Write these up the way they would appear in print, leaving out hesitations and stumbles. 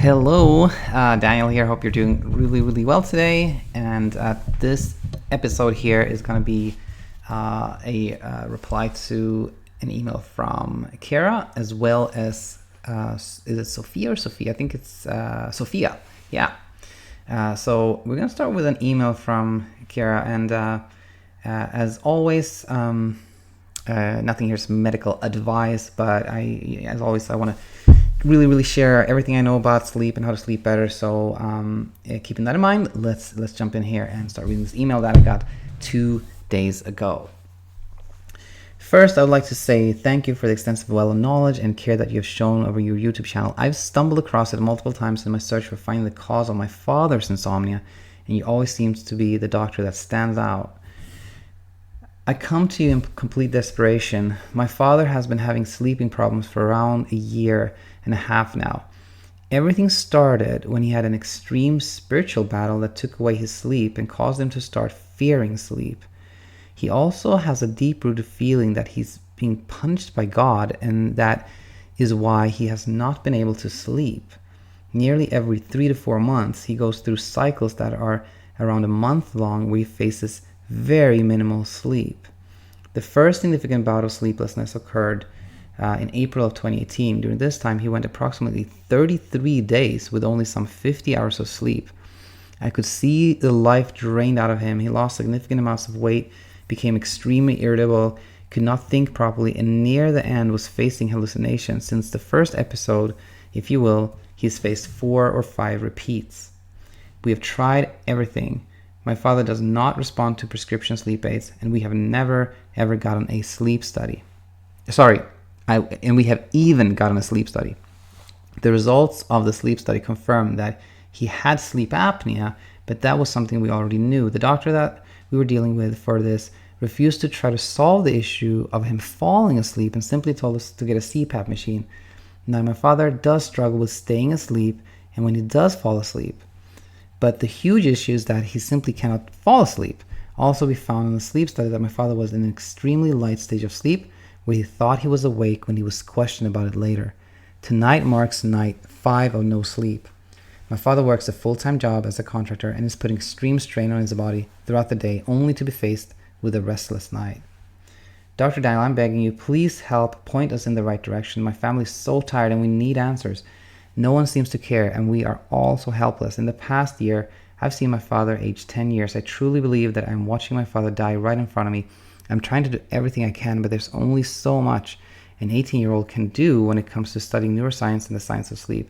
Hello, Daniel here. Hope you're doing really well today. And this episode here is going to be a reply to an email from Kierra, as well as is it Sophia or Sophia? I think it's Sophia. Yeah. So we're going to start with an email from Kierra, and as always, nothing here is medical advice, but as always, I want to really share everything I know about sleep and how to sleep better. So keeping that in mind, let's jump in here and start reading this email that I got 2 days ago. First, I would like to say thank you for the extensive well of knowledge and care that you have shown over your YouTube channel. I've stumbled across it multiple times in my search for finding the cause of my father's insomnia, and you always seem to be the doctor that stands out. I come to you in complete desperation. My father has been having sleeping problems for around a year and a half now. Everything started when he had an extreme spiritual battle that took away his sleep and caused him to start fearing sleep. He also has a deep-rooted feeling that he's being punished by God, and that is why he has not been able to sleep. Nearly every 3 to 4 months, he goes through cycles that are around a month long where he faces very minimal sleep. The first significant bout of sleeplessness occurred in April of 2018. During this time, he went approximately 33 days with only some 50 hours of sleep. I could see the life drained out of him. He lost significant amounts of weight, became extremely irritable, could not think properly, and near the end was facing hallucinations. Since the first episode, if you will, he's faced 4 or 5 repeats. We have tried everything. My father does not respond to prescription sleep aids, and we have never ever gotten a sleep study. And we have even gotten a sleep study. The results of the sleep study confirmed that he had sleep apnea, but that was something we already knew. The doctor that we were dealing with for this refused to try to solve the issue of him falling asleep and simply told us to get a CPAP machine. Now, my father does struggle with staying asleep, and when he does fall asleep, but the huge issue is that he simply cannot fall asleep. Also, we found in the sleep study that my father was in an extremely light stage of sleep, where he thought he was awake when he was questioned about it later. Tonight marks night 5 of no sleep. My father works a full-time job as a contractor and is putting extreme strain on his body throughout the day, only to be faced with a restless night. Dr. Daniel, I'm begging you, please help point us in the right direction. My family is so tired and we need answers. No one seems to care, and we are all so helpless. In the past year, I've seen my father age 10 years. I truly believe that I'm watching my father die right in front of me. I'm trying to do everything I can, but there's only so much an 18-year-old can do when it comes to studying neuroscience and the science of sleep.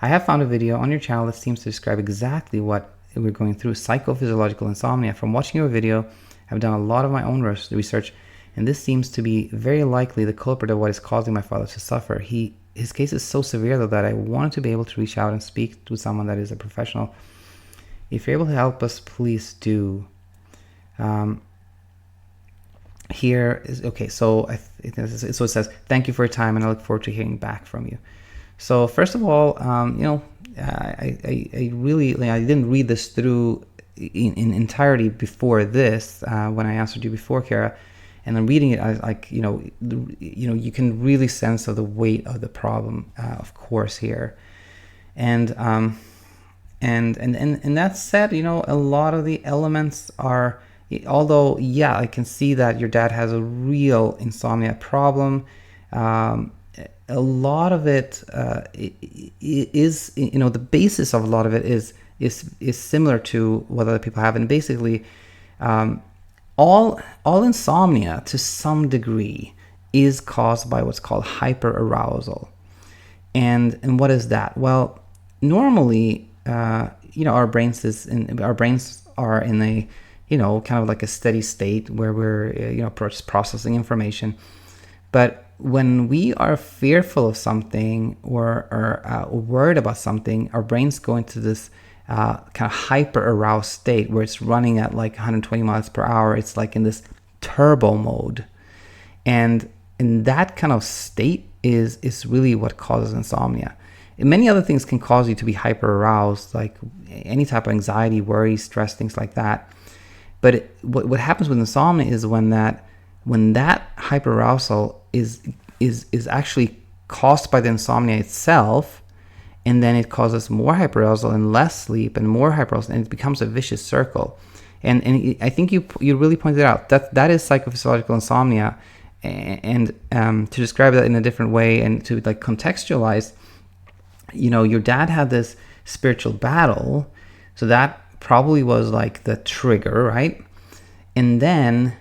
I have found a video on your channel that seems to describe exactly what we're going through, psychophysiological insomnia. From watching your video, I've done a lot of my own research, and this seems to be very likely the culprit of what is causing my father to suffer. His case is so severe, though, that I wanted to be able to reach out and speak with someone that is a professional. If you're able to help us, please do. So it says, thank you for your time, and I look forward to hearing back from you. So first of all, I didn't read this through in entirety before this, when I answered you before, Kierra. And then reading it, I was like, you can really sense the weight of the problem, of course, here. And that said, a lot of the elements are, although, yeah, I can see that your dad has a real insomnia problem. A lot of it is, the basis of a lot of it is similar to what other people have, and basically, all insomnia to some degree is caused by what's called hyperarousal. And what is that? Well, normally, our brains are in a, kind of like a steady state where we're, processing information. But when we are fearful of something or are worried about something, our brains go into this kind of hyper-aroused state where it's running at like 120 miles per hour. It's like in this turbo mode. And in that kind of state is really what causes insomnia. And many other things can cause you to be hyper-aroused, like any type of anxiety, worry, stress, things like that. But what happens with insomnia is when that hyperarousal is actually caused by the insomnia itself, and then it causes more hyperarousal and less sleep and more hyperarousal, and it becomes a vicious circle. And I think you really pointed out that is psychophysiological insomnia, and to describe that in a different way and to like contextualize, your dad had this spiritual battle, so that probably was like the trigger, right? And then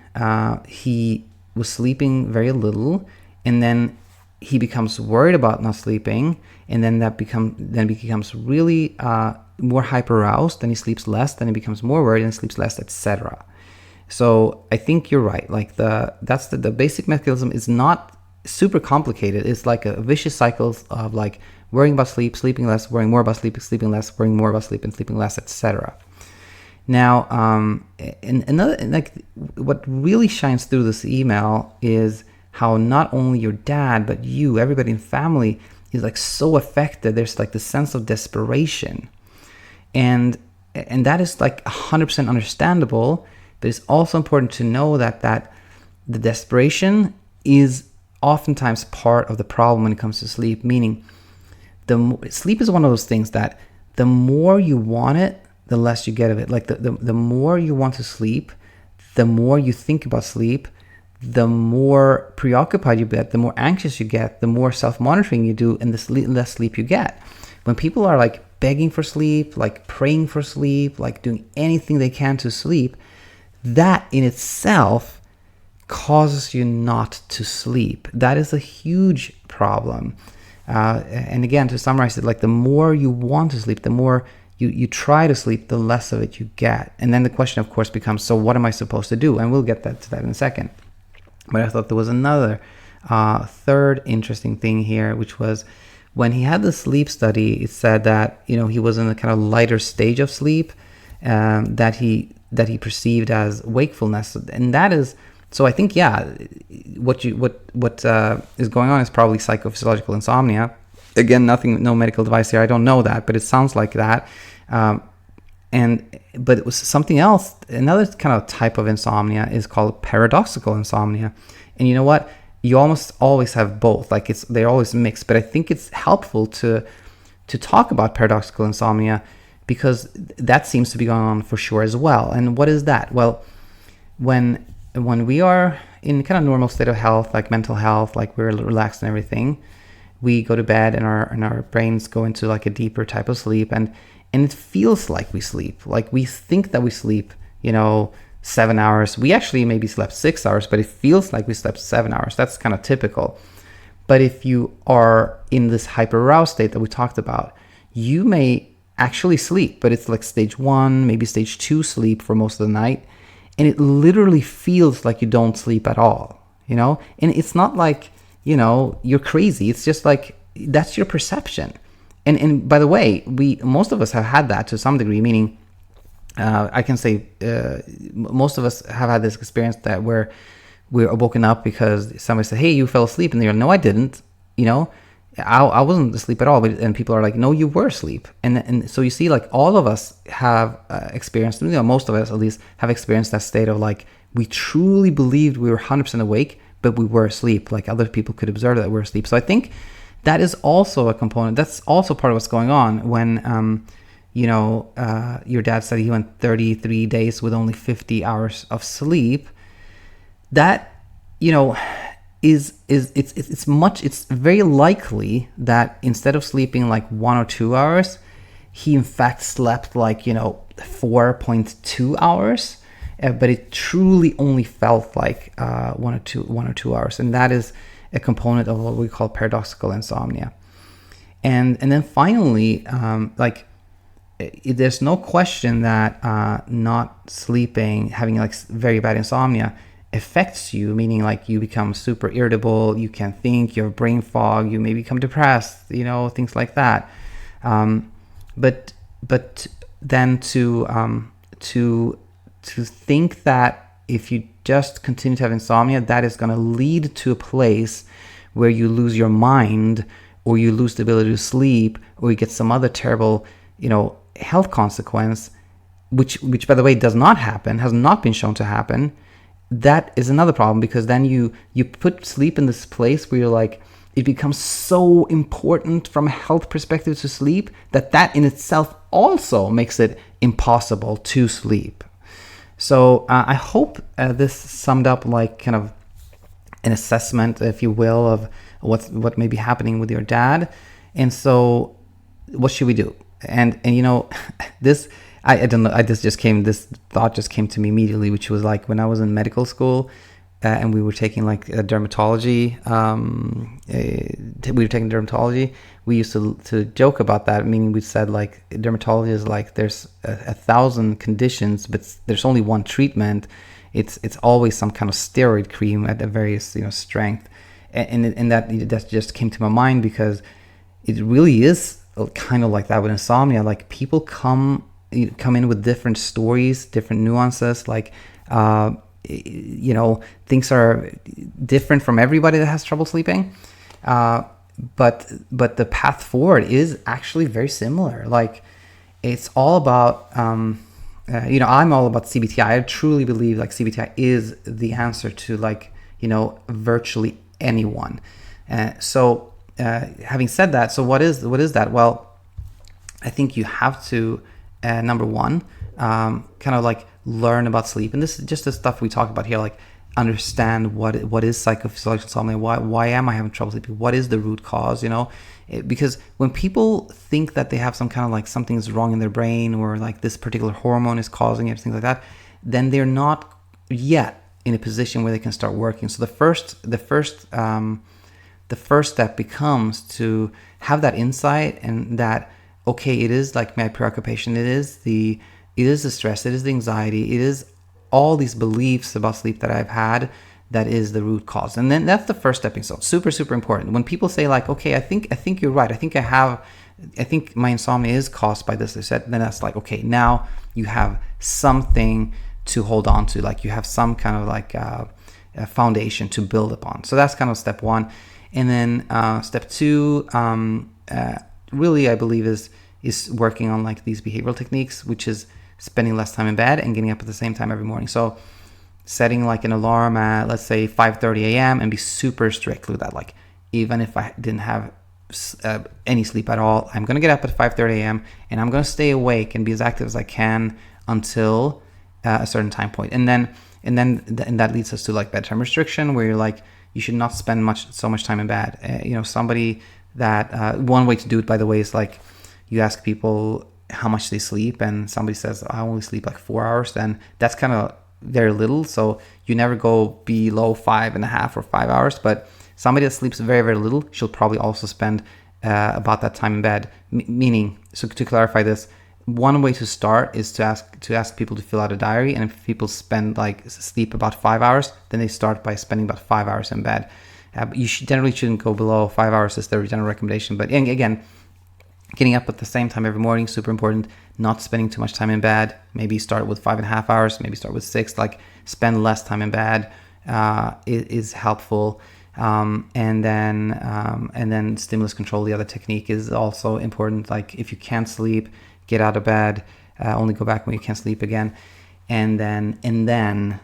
he was sleeping very little, and then he becomes worried about not sleeping, and then becomes really more hyperaroused, then he sleeps less, then he becomes more worried and sleeps less, etc. So I think you're right. Like the basic mechanism is not super complicated. It's like a vicious cycle of like worrying about sleep, sleeping less, worrying more about sleep, sleeping less, worrying more about sleep, and sleeping less, etc. Now, and another, like, what really shines through this email is how not only your dad, but you, everybody in family is like so affected. There's like the sense of desperation, and that is like 100% understandable. But it's also important to know that the desperation is oftentimes part of the problem when it comes to sleep. Meaning, sleep is one of those things that the more you want it, the less you get of it. Like the more you want to sleep, the more you think about sleep, the more preoccupied you get, the more anxious you get, the more self-monitoring you do, and the less sleep you get. When people are like begging for sleep, like praying for sleep, like doing anything they can to sleep, that in itself causes you not to sleep. That is a huge problem. And again, to summarize it, like the more you want to sleep, the more you try to sleep, the less of it you get. And then the question, of course, becomes, so what am I supposed to do? And we'll get to that in a second. But I thought there was another third interesting thing here, which was when he had the sleep study, it said that, he was in a kind of lighter stage of sleep that he perceived as wakefulness. And that is, so I think, what is going on is probably psychophysiological insomnia. Again, no medical device here. I don't know that, but it sounds like that. But it was something else. Another kind of type of insomnia is called paradoxical insomnia. And you know what? You almost always have both. Like they're always mixed. But I think it's helpful to talk about paradoxical insomnia because that seems to be going on for sure as well. And what is that? Well, when we are in kind of normal state of health, like mental health, like we're relaxed and everything, we go to bed and our brains go into like a deeper type of sleep, and it feels like we sleep. Like we think that we sleep, 7 hours. We actually maybe slept 6 hours, but it feels like we slept 7 hours. That's kind of typical. But if you are in this hyperaroused state that we talked about, you may actually sleep, but it's like stage 1, maybe stage 2 sleep for most of the night. And it literally feels like you don't sleep at all, And it's not like, you're crazy. It's just like, that's your perception. And by the way, most of us have had that to some degree, meaning I can say most of us have had this experience that where we're woken up because somebody said, hey, you fell asleep. And they're like, no, I didn't. I wasn't asleep at all. And people are like, no, you were asleep. And so you see, like all of us have experienced, most of us at least have experienced that state of like, we truly believed we were 100% awake, but we were asleep. Like other people could observe that we're asleep. So I think that is also a component. That's also part of what's going on when, your dad said he went 33 days with only 50 hours of sleep. That, it's very likely that instead of sleeping like 1 or 2 hours, he in fact slept like, 4.2 hours. But it truly only felt like 1 or 2 hours. And that is a component of what we call paradoxical insomnia. And then finally, there's no question that not sleeping, having like very bad insomnia affects you, meaning like you become super irritable, you can't think, you have brain fog, you may become depressed, things like that. But then to think that if you just continue to have insomnia, that is going to lead to a place where you lose your mind, or you lose the ability to sleep, or you get some other terrible, health consequence, which by the way does not happen, has not been shown to happen. That is another problem, because then you put sleep in this place where you're like, it becomes so important from a health perspective to sleep that in itself also makes it impossible to sleep. So I hope this summed up like kind of an assessment, if you will, of what may be happening with your dad. And so what should we do? And you know, this, I don't know, this thought just came to me immediately, which was like when I was in medical school, and we were taking like dermatology, we used to joke about that, meaning we said like dermatology is like there's 1,000 conditions, but there's only one treatment. It's always some kind of steroid cream at a various, you know, strength. And that just came to my mind because it really is kind of like that with insomnia. Like people come in with different stories, different nuances, like you know, things are different from everybody that has trouble sleeping, but the path forward is actually very similar. Like it's all about you know, I'm all about CBTi. I truly believe like CBTi is the answer to like, you know, virtually anyone. So having said that, so what is that? Well, I think you have to number one, kind of like learn about sleep, and this is just the stuff we talk about here, like understand what is psychophysiological insomnia, why am I having trouble sleeping, what is the root cause, you know, because when people think that they have some kind of like something's wrong in their brain or like this particular hormone is causing it, things like that, then they're not yet in a position where they can start working. So the first step becomes to have that insight, and that okay, it is like my preoccupation, it is the stress, it is the anxiety, it is all these beliefs about sleep that I've had that is the root cause. And then that's the first stepping stone. Super, super important. When people say like, okay, I think you're right. I think my insomnia is caused by this, then that's like, okay, now you have something to hold on to. Like you have some kind of like a foundation to build upon. So that's kind of step one. And then step two, really I believe is working on like these behavioral techniques, which is spending less time in bed and getting up at the same time every morning. So setting like an alarm at, let's say 5:30 a.m. and be super strict with that. Like even if I didn't have any sleep at all, I'm going to get up at 5:30 a.m. and I'm going to stay awake and be as active as I can until a certain time point. And that leads us to like bedtime restriction, where you're like, you should not spend so much time in bed. You know, somebody that one way to do it, by the way, is like you ask people how much they sleep, and somebody says, I only sleep like 4 hours, then that's kind of very little. So you never go below 5.5 or 5 hours. But somebody that sleeps very, very little, she'll probably also spend about that time in bed. Meaning, so to clarify this, one way to start is to ask people to fill out a diary, and if people sleep about 5 hours, then they start by spending about 5 hours in bed. But you generally shouldn't go below 5 hours, is the general recommendation. But again, getting up at the same time every morning, super important. Not spending too much time in bed. Maybe start with 5.5 hours, maybe start with 6. Like spend less time in bed is helpful. And then stimulus control, the other technique, is also important. Like if you can't sleep, get out of bed. Only go back when you can't sleep again. And then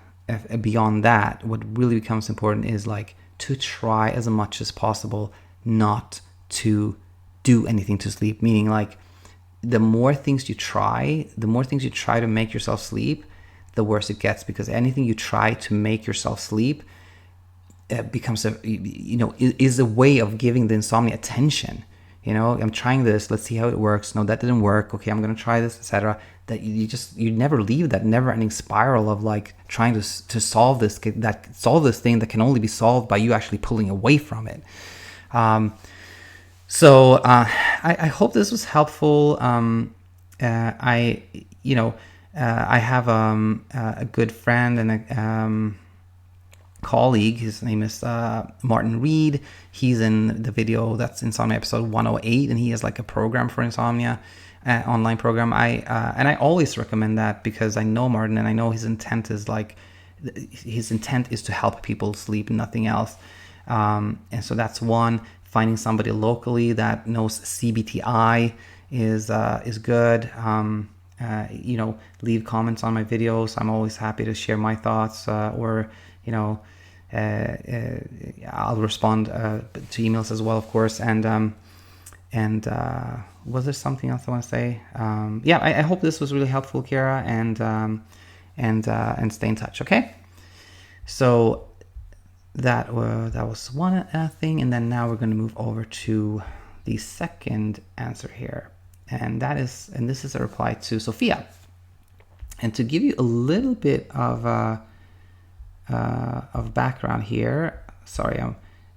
beyond that, what really becomes important is like to try as much as possible not to do anything to sleep. Meaning like the more things you try to make yourself sleep, the worse it gets, because anything you try to make yourself sleep becomes is a way of giving the insomnia attention. You know, I'm trying this, let's see how it works. No, that didn't work. Okay, I'm gonna try this, etc. That you never leave that never-ending spiral of like trying to solve this thing that can only be solved by you actually pulling away from it. So I hope this was helpful. I have a good friend and a colleague. His name is Martin Reed. He's in the video that's Insomnia episode 108, and he has like a program for insomnia, online program. I always recommend that because I know Martin, and I know his intent is to help people sleep, nothing else. And so that's one. Finding somebody locally that knows CBTi is good. Leave comments on my videos. I'm always happy to share my thoughts, or I'll respond to emails as well, of course. And was there something else I want to say? Yeah, I hope this was really helpful, Kierra, and stay in touch. Okay. So that was one thing, and then now we're going to move over to the second answer here, and this is a reply to Sophia. And to give you a little bit of background here, sorry, I'm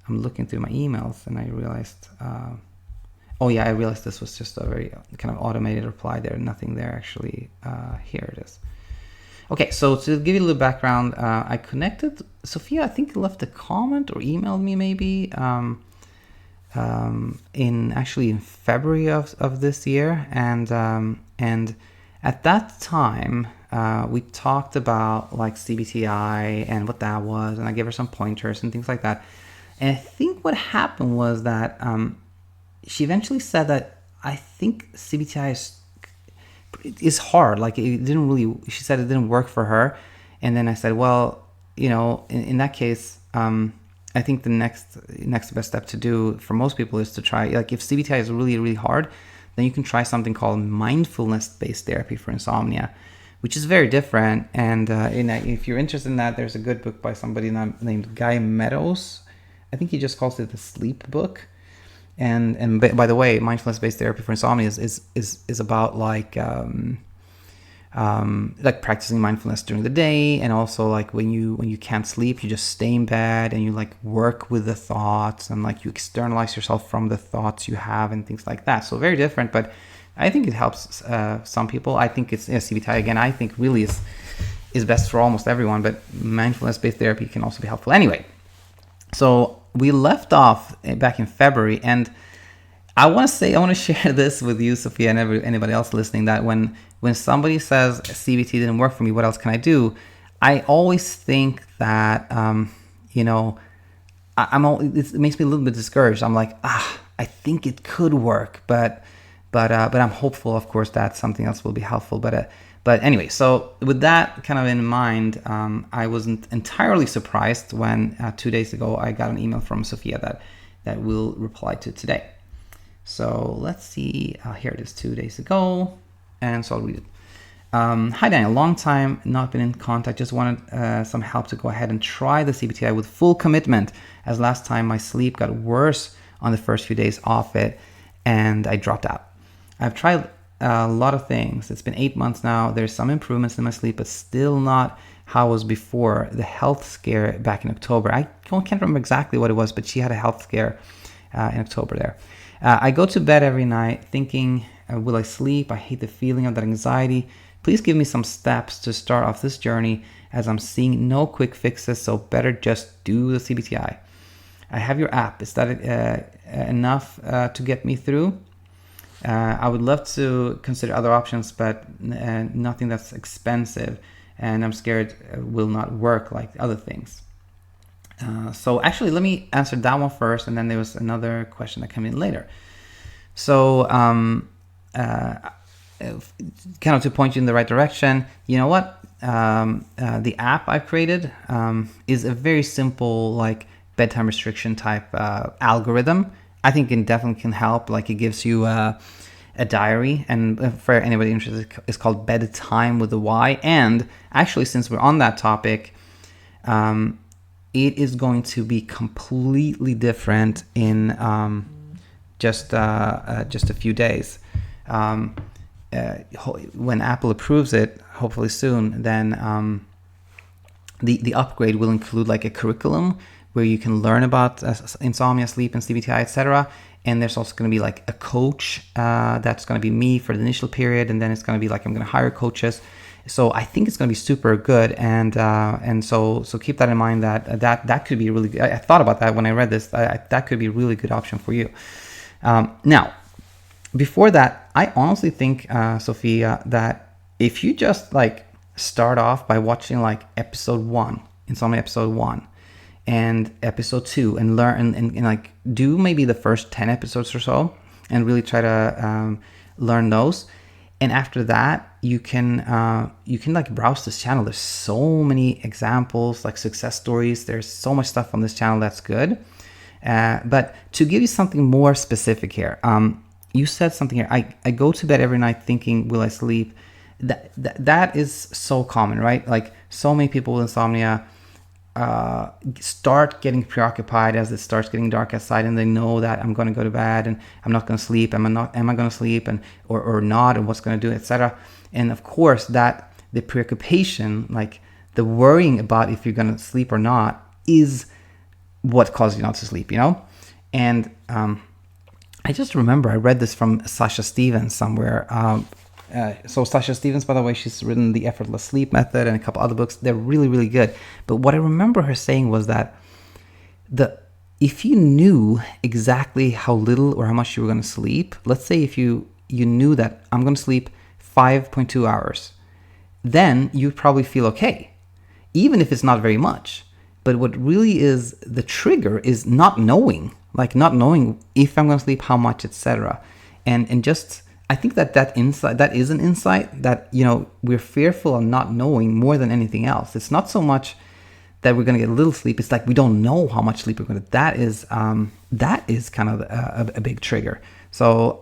looking through my emails and I realized, I realized this was just a very kind of automated reply. There, nothing there actually. Here it is. Okay, so to give you a little background, I connected Sophia. I think left a comment or emailed me maybe in February of this year, and at that time we talked about like CBTi and what that was, and I gave her some pointers and things like that. And I think what happened was that she eventually said that I think CBTi is hard. Like it didn't really, she said it didn't work for her. And then I said, well, in that case, I think the next best step to do for most people is to try, like if CBTi is really, really hard, then you can try something called mindfulness-based therapy for insomnia, which is very different. And if you're interested in that, there's a good book by somebody named Guy Meadows. I think he just calls it the sleep book. And by the way, mindfulness-based therapy for insomnia is about like practicing mindfulness during the day, and also like when you can't sleep, you just stay in bed and you like work with the thoughts, and like you externalize yourself from the thoughts you have and things like that. So very different, but I think it helps some people. I think it's CBTi again. I think really is best for almost everyone, but mindfulness-based therapy can also be helpful. Anyway, so we left off back in February, and I want to share this with you, Sophia, and anybody else listening, that when somebody says CBT didn't work for me, what else can I do? I always think that it makes me a little bit discouraged. I'm like, I think it could work, but I'm hopeful, of course, that something else will be helpful. But anyway, so with that kind of in mind, I wasn't entirely surprised when 2 days ago I got an email from Sophia that we'll reply to today. So let's see. Here it is, 2 days ago, and so I'll read it. Hi Daniel, long time not been in contact. Just wanted some help to go ahead and try the CBTi with full commitment, as last time my sleep got worse on the first few days off it, and I dropped out. I've tried a lot of things. It's been 8 months now. There's some improvements in my sleep, but still not how it was before the health scare back in October. I can't remember exactly what it was, but she had a health scare in October there. I go to bed every night thinking, will I sleep? I hate the feeling of that anxiety. Please give me some steps to start off this journey, as I'm seeing no quick fixes, so better just do the CBTi. I have your app. Is that enough to get me through? I would love to consider other options, but nothing that's expensive, and I'm scared it will not work like other things. So actually, let me answer that one first, and then there was another question that came in later. So kind of to point you in the right direction, you know what? The app I've created is a very simple, like, bedtime restriction type algorithm. I think it definitely can help. Like, it gives you a diary, and for anybody interested, it's called BedTyme with a Y. And actually, since we're on that topic, it is going to be completely different in just a few days. When Apple approves it, hopefully soon, then the upgrade will include like a curriculum where you can learn about insomnia, sleep, and CBTi, etc. And there's also going to be like a coach that's going to be me for the initial period, and then it's going to be like I'm going to hire coaches. So I think it's going to be super good, and so keep that in mind. That could be really good. I thought about that when I read this. That could be a really good option for you. Now, before that, I honestly think, Sophia, that if you just like start off by watching like episode 1, Insomnia episode 1, and episode 2, and learn and like do maybe the first 10 episodes or so, and really try to learn those. And after that, you can like browse this channel. There's so many examples, like success stories. There's so much stuff on this channel that's good. But to give you something more specific here, you said something here. I go to bed every night thinking, will I sleep? That is so common, right? Like so many people with insomnia start getting preoccupied as it starts getting dark outside, and they know that I'm going to go to bed and I'm not going to sleep. Am I going to sleep, and or not, and what's going to do, etc. And of course, that the preoccupation, like the worrying about if you're going to sleep or not, is what causes you not to sleep, And I just remember I read this from Sasha Stevens somewhere. So Sasha Stevens, by the way, she's written The Effortless Sleep Method and a couple other books. They're really, really good. But what I remember her saying was that if you knew exactly how little or how much you were going to sleep, let's say if you knew that I'm going to sleep 5.2 hours, then you'd probably feel okay, even if it's not very much. But what really is the trigger is not knowing if I'm going to sleep, how much, etc. And just, I think that insight, that is an insight that, we're fearful of not knowing more than anything else. It's not so much that we're going to get a little sleep. It's like we don't know how much sleep we're going to. That is kind of a big trigger. So,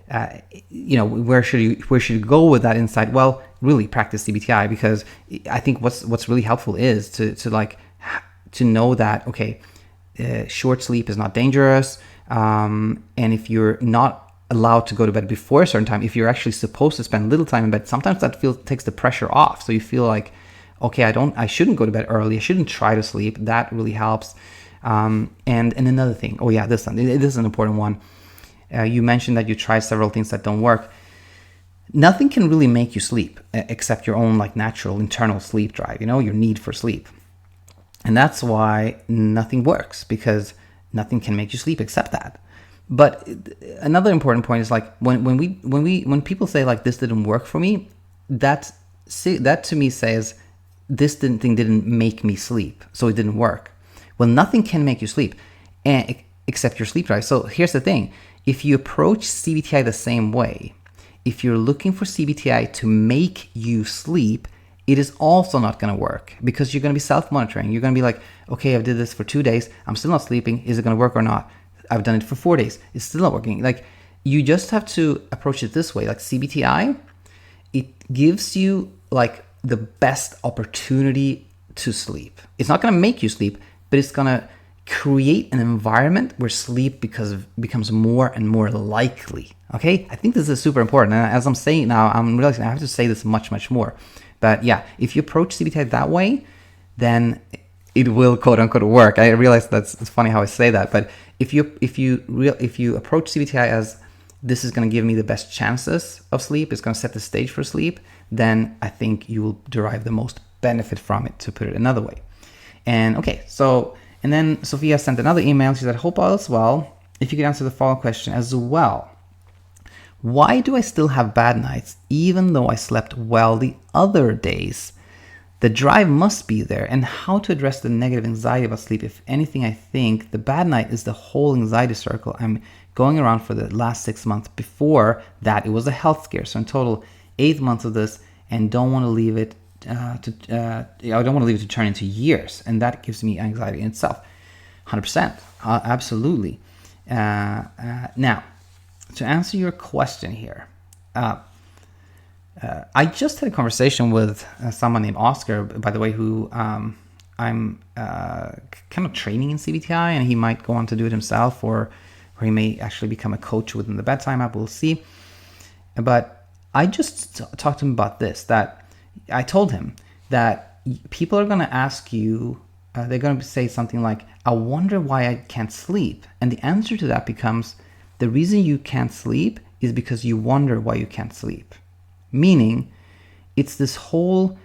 where should you go with that insight? Well, really practice CBTi, because I think what's really helpful is to know that, okay, short sleep is not dangerous, and if you're not allowed to go to bed before a certain time, if you're actually supposed to spend little time in bed, sometimes that takes the pressure off. So you feel like, okay, I shouldn't go to bed early. I shouldn't try to sleep. That really helps. And another thing. Oh yeah, this is an important one. You mentioned that you tried several things that don't work. Nothing can really make you sleep except your own natural internal sleep drive, your need for sleep. And that's why nothing works, because nothing can make you sleep except that. But another important point is when people say this didn't work for me, that to me says this thing didn't make me sleep, so it didn't work. Well, nothing can make you sleep except your sleep drive. So here's the thing. If you approach CBTi the same way, if you're looking for CBTi to make you sleep, it is also not going to work, because you're going to be self-monitoring. You're going to be like, okay, I've did this for 2 days. I'm still not sleeping. Is it going to work or not? I've done it for 4 days. It's still not working. You just have to approach it this way. CBTi, it gives you the best opportunity to sleep. It's not going to make you sleep, but it's going to create an environment where sleep becomes more and more likely. Okay? I think this is super important. And as I'm saying now, I'm realizing I have to say this much, much more. But yeah, if you approach CBTi that way, then it will quote unquote work. I realize it's funny how I say that, but if you approach CBTi as this is going to give me the best chances of sleep, it's going to set the stage for sleep, then I think you will derive the most benefit from it, to put it another way. And okay, and then Sophia sent another email. She said, hope all is well. If you could answer the following question as well. Why do I still have bad nights even though I slept well the other days? The drive must be there, and how to address the negative anxiety about sleep. If anything, I think the bad night is the whole anxiety circle I'm going around for the last 6 months. Before that, it was a health scare. So in total, 8 months of this, and don't want to leave it to turn into years, and that gives me anxiety in itself. 100%, absolutely. Now, to answer your question here, I just had a conversation with someone named Oscar, by the way, who I'm kind of training in CBTi, and he might go on to do it himself, or he may actually become a coach within the BedTyme app. We'll see. But I just talked to him about this, that I told him that people are going to ask you, they're going to say something like, I wonder why I can't sleep. And the answer to that becomes, the reason you can't sleep is because you wonder why you can't sleep. Meaning, it's this whole,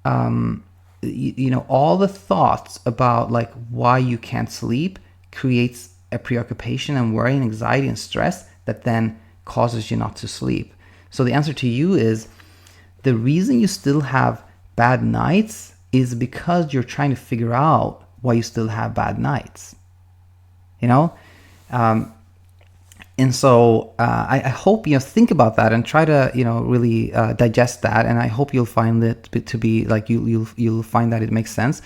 all the thoughts about why you can't sleep creates a preoccupation and worry and anxiety and stress that then causes you not to sleep. So the answer to you is, the reason you still have bad nights is because you're trying to figure out why you still have bad nights. And so I hope think about that and try to really digest that, and I hope you'll find it to be like you'll find that it makes sense.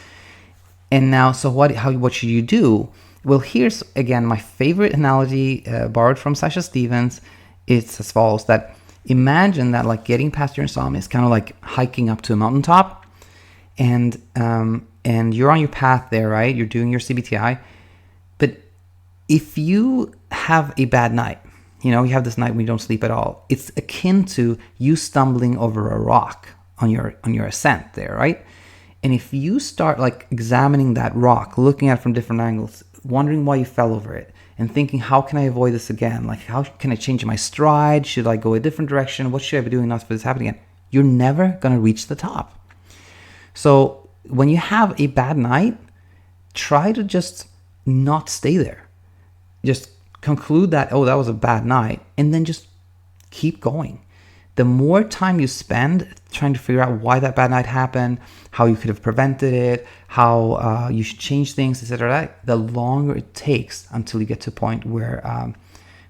And now, so what should you do? Well, here's again my favorite analogy borrowed from Sasha Stevens. It's as follows: that imagine that like getting past your insomnia is kind of like hiking up to a mountaintop, and you're on your path there, right? You're doing your CBTi, but if you have a bad night, you have this night when you don't sleep at all, it's akin to you stumbling over a rock on your ascent there, right? And if you start like examining that rock, looking at it from different angles, wondering why you fell over it, and thinking, how can I avoid this again? Like, how can I change my stride? Should I go a different direction? What should I be doing not for this happening again? You're never going to reach the top. So when you have a bad night, try to just not stay there. Just conclude that, oh, that was a bad night, and then just keep going. The more time you spend trying to figure out why that bad night happened, how you could have prevented it, how you should change things, etc., the longer it takes until you get to a point where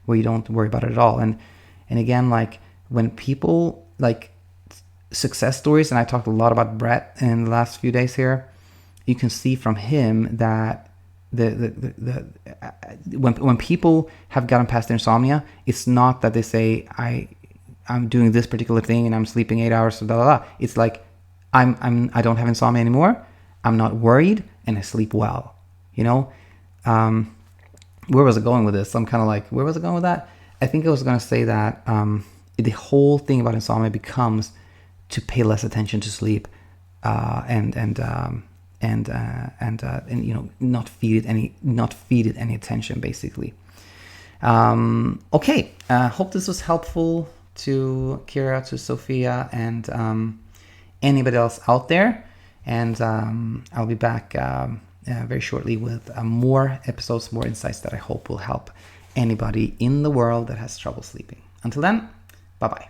you don't worry about it at all. And again, like when people like success stories, and I talked a lot about Brett in the last few days here, you can see from him that when people have gotten past their insomnia, it's not that they say I'm doing this particular thing and I'm sleeping 8 hours, blah, blah, blah. It's like I don't have insomnia anymore. I'm not worried and I sleep well. Where was I going with this? I'm kind of like, where was I going with that? I think I was going to say that the whole thing about insomnia becomes to pay less attention to sleep and not feed it any attention, basically. Okay, hope this was helpful to Kierra, to Sophia, and anybody else out there. And I'll be back very shortly with more episodes, more insights that I hope will help anybody in the world that has trouble sleeping. Until then, bye-bye.